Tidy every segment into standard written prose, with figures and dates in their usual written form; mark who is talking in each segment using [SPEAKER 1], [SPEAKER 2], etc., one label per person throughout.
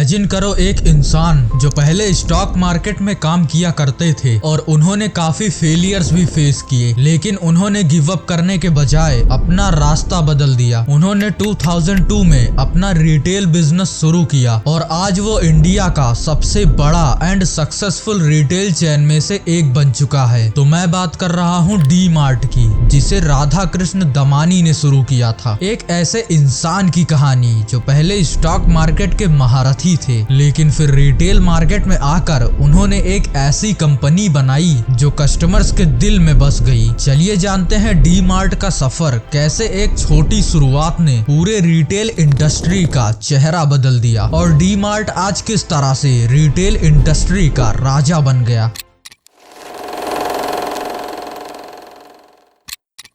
[SPEAKER 1] Imagine करो एक इंसान जो पहले स्टॉक मार्केट में काम किया करते थे और उन्होंने काफी फेलियर्स भी फेस किए, लेकिन उन्होंने गिव अप करने के बजाय अपना रास्ता बदल दिया। उन्होंने 2002 में अपना रिटेल बिजनेस शुरू किया और आज वो इंडिया का सबसे बड़ा एंड सक्सेसफुल रिटेल चेन में से एक बन चुका है। तो मैं बात कर रहा हूँ डी मार्ट की, जिसे राधा कृष्ण दमानी ने शुरू किया था। एक ऐसे इंसान की कहानी जो पहले स्टॉक मार्केट के महारथी थे, लेकिन फिर रिटेल मार्केट में आकर उन्होंने एक ऐसी कंपनी बनाई जो कस्टमर्स के दिल में बस गई। चलिए जानते हैं डी मार्ट का सफर कैसे एक छोटी शुरुआत ने पूरे रिटेल इंडस्ट्री का चेहरा बदल दिया और डी मार्ट आज किस तरह से रिटेल इंडस्ट्री का राजा बन गया।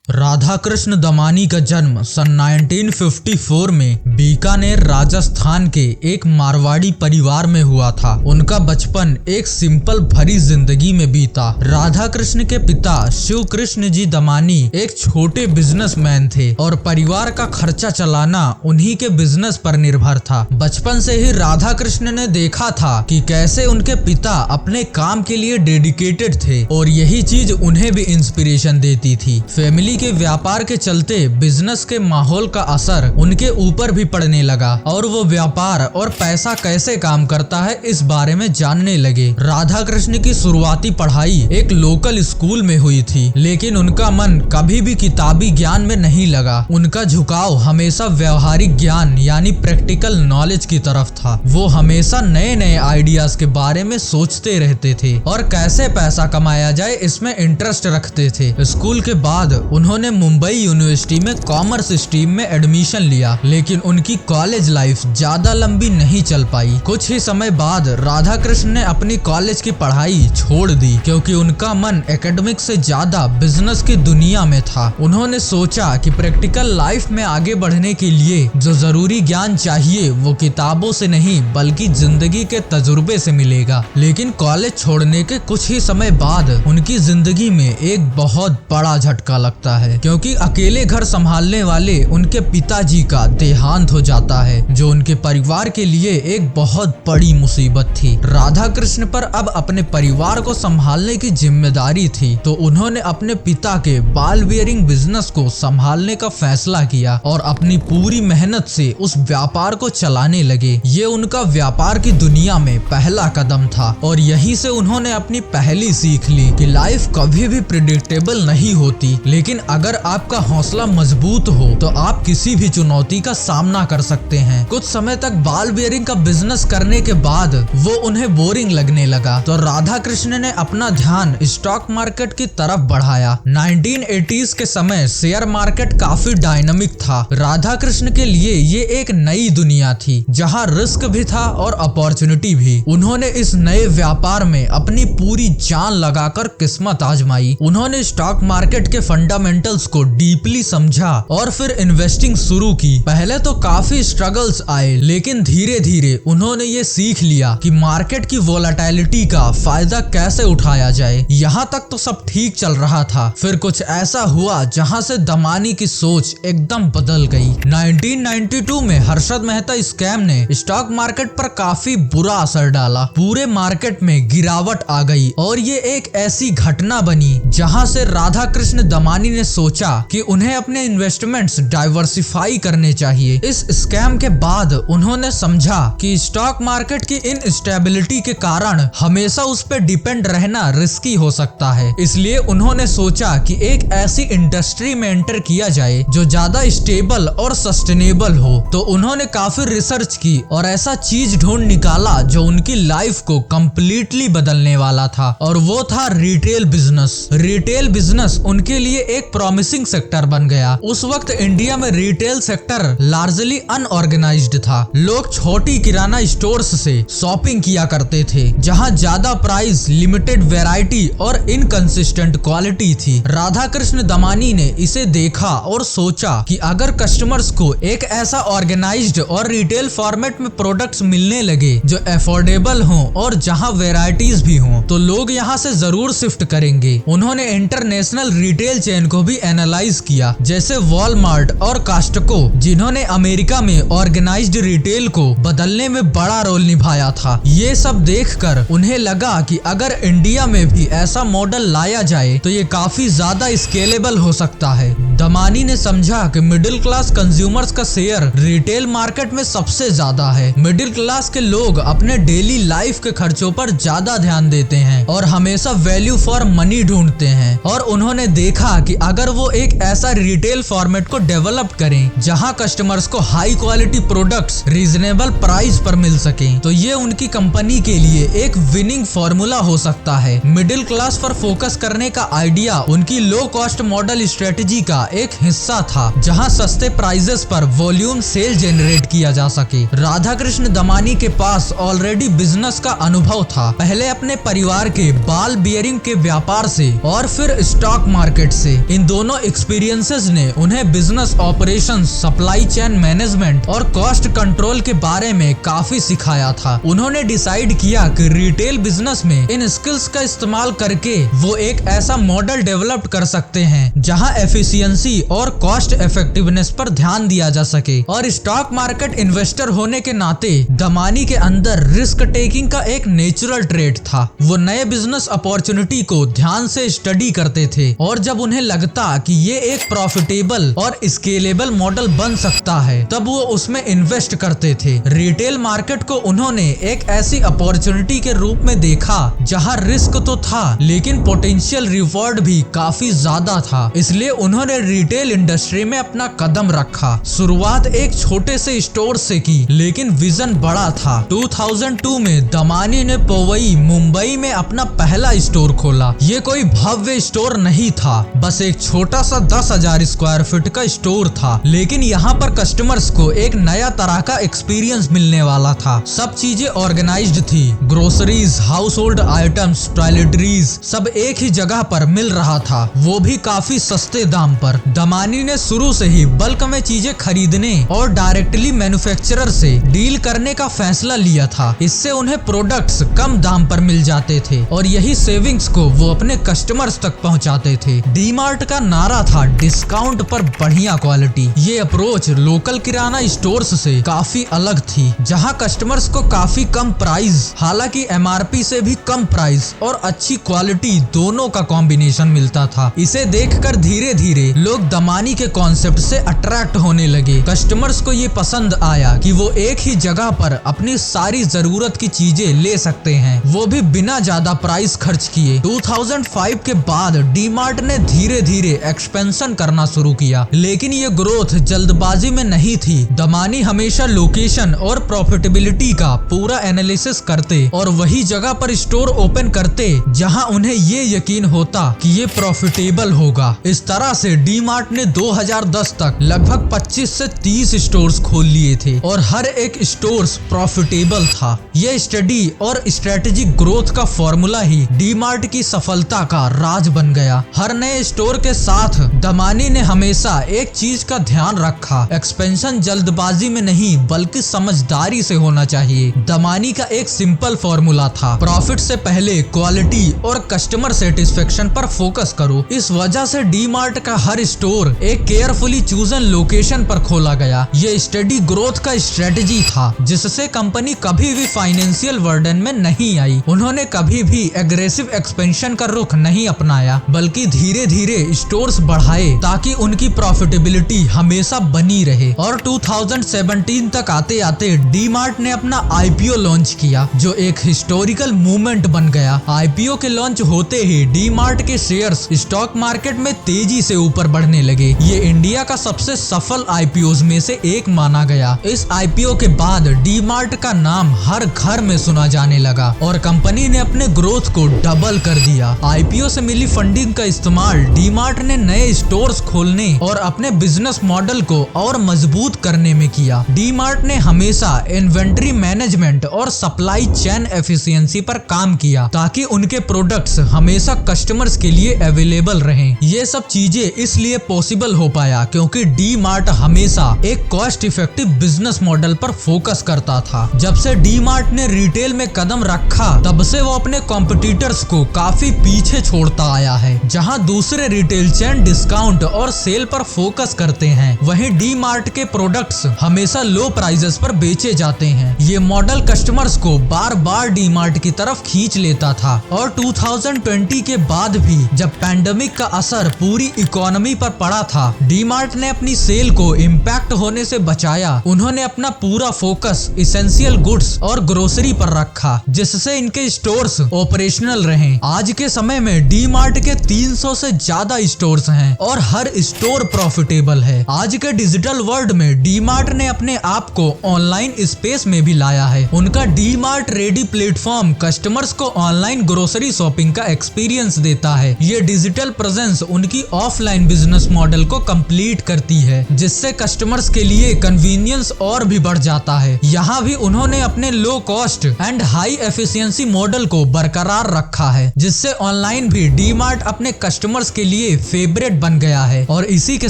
[SPEAKER 1] राधा कृष्ण दमानी का जन्म सन 1954 में बीकानेर राजस्थान के एक मारवाड़ी परिवार में हुआ था। उनका बचपन एक सिंपल भरी जिंदगी में बीता। राधा कृष्ण के पिता शिव कृष्ण जी दमानी एक छोटे बिजनेसमैन थे और परिवार का खर्चा चलाना उन्हीं के बिजनेस पर निर्भर था। बचपन से ही राधा कृष्ण ने देखा था कि कैसे उनके पिता अपने काम के लिए डेडिकेटेड थे और यही चीज उन्हें भी इंस्पिरेशन देती थी। फैमिली के व्यापार के चलते बिजनेस के माहौल का असर उनके ऊपर भी पड़ने लगा और वो व्यापार और पैसा कैसे काम करता है इस बारे में जानने लगे। राधा कृष्ण की शुरुआती पढ़ाई एक लोकल स्कूल में हुई थी, लेकिन उनका मन कभी भी किताबी ज्ञान में नहीं लगा। उनका झुकाव हमेशा व्यवहारिक ज्ञान यानी प्रैक्टिकल नॉलेज की तरफ था। वो हमेशा नए नए आइडियाज के बारे में सोचते रहते थे और कैसे पैसा कमाया जाए इसमें इंटरेस्ट रखते थे। स्कूल के बाद उन्होंने मुंबई यूनिवर्सिटी में कॉमर्स स्ट्रीम में एडमिशन लिया, लेकिन उनकी कॉलेज लाइफ ज्यादा लंबी नहीं चल पाई। कुछ ही समय बाद राधा कृष्ण ने अपनी कॉलेज की पढ़ाई छोड़ दी क्योंकि उनका मन एकेडमिक से ज्यादा बिजनेस की दुनिया में था। उन्होंने सोचा कि प्रैक्टिकल लाइफ में आगे बढ़ने के लिए जो जरूरी ज्ञान चाहिए वो किताबों से नहीं बल्कि जिंदगी के तजुर्बे से मिलेगा। लेकिन कॉलेज छोड़ने के कुछ ही समय बाद उनकी जिंदगी में एक बहुत बड़ा झटका लगता है, क्योंकि अकेले घर संभालने वाले उनके पिताजी का देहांत हो जाता है, जो उनके परिवार के लिए एक बहुत बड़ी मुसीबत थी। राधा कृष्ण पर अब अपने परिवार को संभालने की जिम्मेदारी थी, तो उन्होंने अपने पिता के बाल बियरिंग बिजनेस को संभालने का फैसला किया और अपनी पूरी मेहनत से उस व्यापार को चलाने लगे। ये उनका व्यापार की दुनिया में पहला कदम था और यहीं से उन्होंने अपनी पहली सीख ली कि लाइफ कभी भी प्रेडिक्टेबल नहीं होती, लेकिन अगर आपका हौसला मजबूत हो तो आप किसी भी चुनौती का सामना कर सकते हैं। कुछ समय तक बाल बियरिंग का बिजनेस करने के बाद वो उन्हें बोरिंग लगने लगा, तो राधा कृष्ण ने अपना ध्यान स्टॉक मार्केट की तरफ बढ़ाया। 1980s के समय शेयर मार्केट काफी डायनामिक था। राधा कृष्ण के लिए ये एक नई दुनिया थी जहाँ रिस्क भी था और अपॉर्चुनिटी भी। उन्होंने इस नए व्यापार में अपनी पूरी जान लगाकर किस्मत आजमाई। उन्होंने स्टॉक मार्केट के फंडामेंटल्स को डीपली समझा और फिर इन्वेस्टिंग शुरू की। पहले तो काफी स्ट्रगल्स आए, लेकिन धीरे धीरे उन्होंने ये सीख लिया कि मार्केट की वोलेटिलिटी का फायदा कैसे उठाया जाए। यहाँ तक तो सब ठीक चल रहा था, फिर कुछ ऐसा हुआ जहाँ से दमानी की सोच एकदम बदल गई। 1992 में हर्षद मेहता स्कैम ने स्टॉक मार्केट पर काफी बुरा असर डाला। पूरे मार्केट में गिरावट आ गई और ये एक ऐसी घटना बनी जहाँ से राधा कृष्ण दमानी ने सोचा कि उन्हें अपने इन्वेस्टमेंट्स डाइवर्सिफाई करने चाहिए। इस स्कैम के बाद उन्होंने समझा कि स्टॉक मार्केट की इनस्टेबिलिटी के कारण हमेशा उस पर डिपेंड रहना रिस्की हो सकता है। इसलिए उन्होंने सोचा कि एक ऐसी इंडस्ट्री में एंटर किया जाए जो ज्यादा स्टेबल और सस्टेनेबल हो। तो उन्होंने काफी रिसर्च की और ऐसा चीज ढूंढ निकाला जो उनकी लाइफ को कम्प्लीटली बदलने वाला था, और वो था रिटेल बिजनेस। रिटेल बिजनेस उनके लिए एक प्रॉमिसिंग सेक्टर बन गया। उस वक्त इंडिया में रिटेल सेक्टर लार्जली अनऑर्गेनाइज्ड था। लोग छोटी किराना स्टोर्स से शॉपिंग किया करते थे, जहां ज्यादा प्राइस, लिमिटेड वैरायटी और इनकंसिस्टेंट क्वालिटी थी। राधा कृष्ण दमानी ने इसे देखा और सोचा कि अगर कस्टमर्स को एक ऐसा ऑर्गेनाइज्ड और रिटेल फॉर्मेट में प्रोडक्ट्स मिलने लगे जो अफोर्डेबल हों और जहां वैरायटीज भी हों, तो लोग यहां से जरूर शिफ्ट करेंगे। उन्होंने इंटरनेशनल रिटेल चेन को भी एनालाइज किया, जैसे वॉलमार्ट और कॉस्टको, जिन्होंने अमेरिका में ऑर्गेनाइज्ड रिटेल को बदलने में बड़ा रोल निभाया था। ये सब देखकर उन्हें लगा कि अगर इंडिया में भी ऐसा मॉडल लाया जाए तो ये काफी ज्यादा स्केलेबल हो सकता है। दमानी ने समझा कि मिडिल क्लास कंज्यूमर्स का शेयर रिटेल मार्केट में सबसे ज्यादा है। मिडिल क्लास के लोग अपने डेली लाइफ के खर्चों पर ज्यादा ध्यान देते हैं और हमेशा वैल्यू फॉर मनी ढूंढते हैं, और उन्होंने देखा कि अगर वो एक ऐसा रिटेल फॉर्मेट को डेवलप करें जहां कस्टमर्स को high quality products reasonable price पर मिल सके, तो ये उनकी कंपनी के लिए एक विनिंग फॉर्मूला हो सकता है। मिडिल क्लास पर फोकस करने का आइडिया उनकी लो कॉस्ट मॉडल स्ट्रेटेजी का एक हिस्सा था, जहां सस्ते प्राइसेस पर वॉल्यूम सेल जनरेट किया जा सके। राधाकृष्ण दमानी के पास ऑलरेडी बिजनेस का अनुभव था, पहले अपने परिवार के बाल बियरिंग के व्यापार से और फिर स्टॉक मार्केट से। इन दोनों एक्सपीरियंसेस ने उन्हें business operations, supply chain management और कॉस्ट कंट्रोल के बारे में काफी सिखाया था। उन्होंने डिसाइड किया कि रिटेल बिजनेस में इन स्किल्स का इस्तेमाल करके वो एक ऐसा मॉडल डेवलप कर सकते हैं जहां एफिशिएंसी और कॉस्ट इफेक्टिवनेस पर ध्यान दिया जा सके। और स्टॉक मार्केट इन्वेस्टर होने के नाते दमानी के अंदर रिस्क टेकिंग का एक नेचुरल ट्रेट था। वो नए बिजनेस अपॉर्चुनिटी को ध्यान से स्टडी करते थे, और जब उन्हें लगता कि ये एक प्रॉफिटेबल और स्केलेबल मॉडल बन सकता है, तब वो उसमें इन्वेस्ट करते थे। रिटेल मार्केट को उन्होंने एक ऐसी अपॉर्चुनिटी के रूप में देखा जहां रिस्क तो था लेकिन पोटेंशियल रिवॉर्ड भी काफी ज्यादा था, इसलिए उन्होंने रिटेल इंडस्ट्री में अपना कदम रखा। शुरुआत एक छोटे से स्टोर से की, लेकिन विजन बड़ा था। 2002 में दमानी ने पवई, मुंबई में अपना पहला स्टोर खोला। ये कोई भव्य स्टोर नहीं था, बस एक छोटा सा 10,000 स्क्वायर फीट का स्टोर था, लेकिन यहाँ पर कस्टमर्स को एक नया तरह का एक्सपीरियंस मिलने वाला था। सब चीजें ऑर्गेनाइज्ड थी, groceries, house hold items, toiletries सब एक ही जगह पर मिल रहा था, वो भी काफी सस्ते दाम पर। दमानी ने शुरू से ही बल्क में चीजें खरीदने और डायरेक्टली मैन्युफैक्चरर से डील करने का फैसला लिया था। इससे उन्हें प्रोडक्ट्स कम दाम पर मिल जाते थे और यही सेविंग्स को वो अपने कस्टमर्स तक पहुंचाते थे। डी मार्ट का नारा था डिस्काउंट पर बढ़िया क्वालिटी। ये अप्रोच लोकल किराना स्टोर्स से काफी अलग थी, जहां कस्टमर्स को काफी कम प्राइस, हालांकि एमआरपी से भी कम प्राइस और अच्छी क्वालिटी दोनों का कॉम्बिनेशन मिलता था। इसे देखकर धीरे धीरे लोग दमानी के कॉन्सेप्ट से अट्रैक्ट होने लगे। कस्टमर्स को ये पसंद आया कि वो एक ही जगह पर अपनी सारी जरूरत की चीजें ले सकते हैं, वो भी बिना ज्यादा प्राइस खर्च किए। 2005 के बाद डी मार्ट ने धीरे धीरे एक्सपेंशन करना शुरू किया, लेकिन ये ग्रोथ जल्दबाजी में नहीं थी। दमानी हमेशा लोकेशन और प्रॉफिटेबिलिटी का पूरा एनालिसिस करते और वही जगह पर स्टोर ओपन करते जहां उन्हें ये यकीन होता कि ये प्रॉफिटेबल होगा। इस तरह से डी मार्ट ने 2010 तक लगभग 25 से 30 स्टोर्स खोल लिए थे और हर एक स्टोर्स प्रॉफिटेबल था। ये स्टडी और स्ट्रेटेजिक ग्रोथ का फॉर्मूला ही डी मार्ट की सफलता का राज बन गया। हर नए स्टोर के साथ दमानी ने हमेशा एक चीज का ध्यान रखा, एक्सपेंशन जल्दबाजी में नहीं बल्कि समझदारी से होना चाहिए। दमानी का एक सिंपल फॉर्मूला था, प्रॉफिट से पहले क्वालिटी और कस्टमर सेटिस्फेक्शन पर फोकस करो। इस वजह से डी मार्ट का हर स्टोर एक केयरफुली चूजन लोकेशन पर खोला गया। ये स्टडी ग्रोथ का स्ट्रेटेजी था, जिससे कंपनी कभी भी फाइनेंशियल बर्डन में नहीं आई। उन्होंने कभी भी एग्रेसिव एक्सपेंशन का रुख नहीं अपनाया, बल्कि धीरे धीरे स्टोर्स बढ़ाए ताकि उनकी प्रॉफिटेबिलिटी हमेशा बनी रहे। और 2017 तक आते आते डी मार्ट ने अपना आईपीओ लॉन्च किया, जो एक हिस्टोरिकल मूवमेंट बन गया। आईपीओ के लॉन्च होते ही डी मार्ट के शेयर्स स्टॉक मार्केट में तेजी से ऊपर बढ़ने लगे। ये इंडिया का सबसे सफल आईपीओ में से एक माना गया। इस आईपीओ के बाद डी मार्ट का नाम हर घर में सुना जाने लगा और कंपनी ने अपने ग्रोथ को डबल कर दिया। आईपीओ से मिली फंडिंग का इस्तेमाल डी मार्ट ने नए स्टोर्स खोलने और अपने बिजनेस मॉडल को और मजबूत करने में किया। डी मार्ट ने हमेशा इन्वेंट्री मैनेजमेंट और सप्लाई चेन एफिशिएंसी पर काम किया ताकि उनके प्रोडक्ट्स हमेशा कस्टमर्स के लिए अवेलेबल रहें। ये सब चीजें इसलिए पॉसिबल हो पाया क्योंकि डी मार्ट हमेशा एक कॉस्ट इफेक्टिव बिजनेस मॉडल पर फोकस करता था। जब से डी मार्ट ने रिटेल में कदम रखा, तब से वो अपने कॉम्पिटिटर्स को काफी पीछे छोड़ता आया है। जहां दूसरे रिटेल चेन डिस्काउंट और सेल पर फोकस करते हैं, वहीं डी मार्ट के प्रोडक्ट्स हमेशा लो प्राइसेस पर बेचे जाते हैं। ये मॉडल कस्टमर्स को बार बार डी मार्ट की तरफ खींच लेता था और 2020 के बाद भी जब पैंडेमिक का असर पूरी इकोनॉमी पर पड़ा था, डी मार्ट ने अपनी सेल को इम्पैक्ट होने से बचाया। उन्होंने अपना पूरा फोकस इसेंशियल गुड्स और ग्रोसरी पर रखा, जिससे इनके स्टोर्स ऑपरेशनल रहे। आज के समय में डी मार्ट के 300 से ज्यादा स्टोर्स हैं और हर स्टोर प्रॉफिटेबल है। आज के डिजिटल वर्ल्ड में डी मार्ट ने अपने आप को ऑनलाइन स्पेस में भी लाया है। उनका D mart ready platform customers को ऑनलाइन ग्रोसरी शॉपिंग का एक्सपीरियंस देता है। ये डिजिटल प्रेजेंस उनकी ऑफलाइन बिजनेस मॉडल को कंप्लीट करती है, जिससे कस्टमर्स के लिए कन्वीनियंस और भी बढ़ जाता है। यहाँ भी उन्होंने अपने low cost and high efficiency model को बरकरार रखा है, जिससे ऑनलाइन भी डी मार्ट अपने कस्टमर्स के लिए फेवरेट बन गया है। और इसी के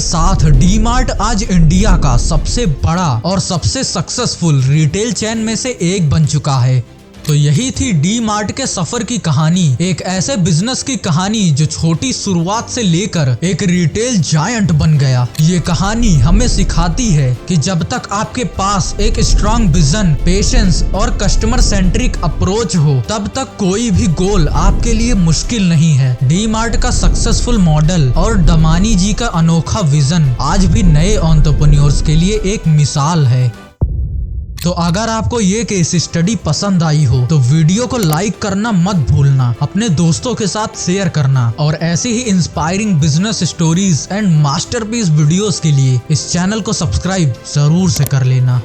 [SPEAKER 1] साथ डी मार्ट आज इंडिया का सबसे बड़ा और सबसे सक्सेसफुल रिटेल चेन में से एक बन चुका है। तो यही थी डी मार्ट के सफर की कहानी, एक ऐसे बिजनेस की कहानी जो छोटी शुरुआत से लेकर एक रिटेल जायंट बन गया। ये कहानी हमें सिखाती है कि जब तक आपके पास एक स्ट्रॉन्ग विजन, पेशेंस और कस्टमर सेंट्रिक अप्रोच हो, तब तक कोई भी गोल आपके लिए मुश्किल नहीं है। डी मार्ट का सक्सेसफुल मॉडल और दमानी जी का अनोखा विजन आज भी नए एंटरप्रेन्योर्स के लिए एक मिसाल है। तो अगर आपको ये केस स्टडी पसंद आई हो तो वीडियो को लाइक करना मत भूलना, अपने दोस्तों के साथ शेयर करना और ऐसी ही inspiring business stories and masterpiece videos के लिए इस चैनल को सब्सक्राइब जरूर से कर लेना।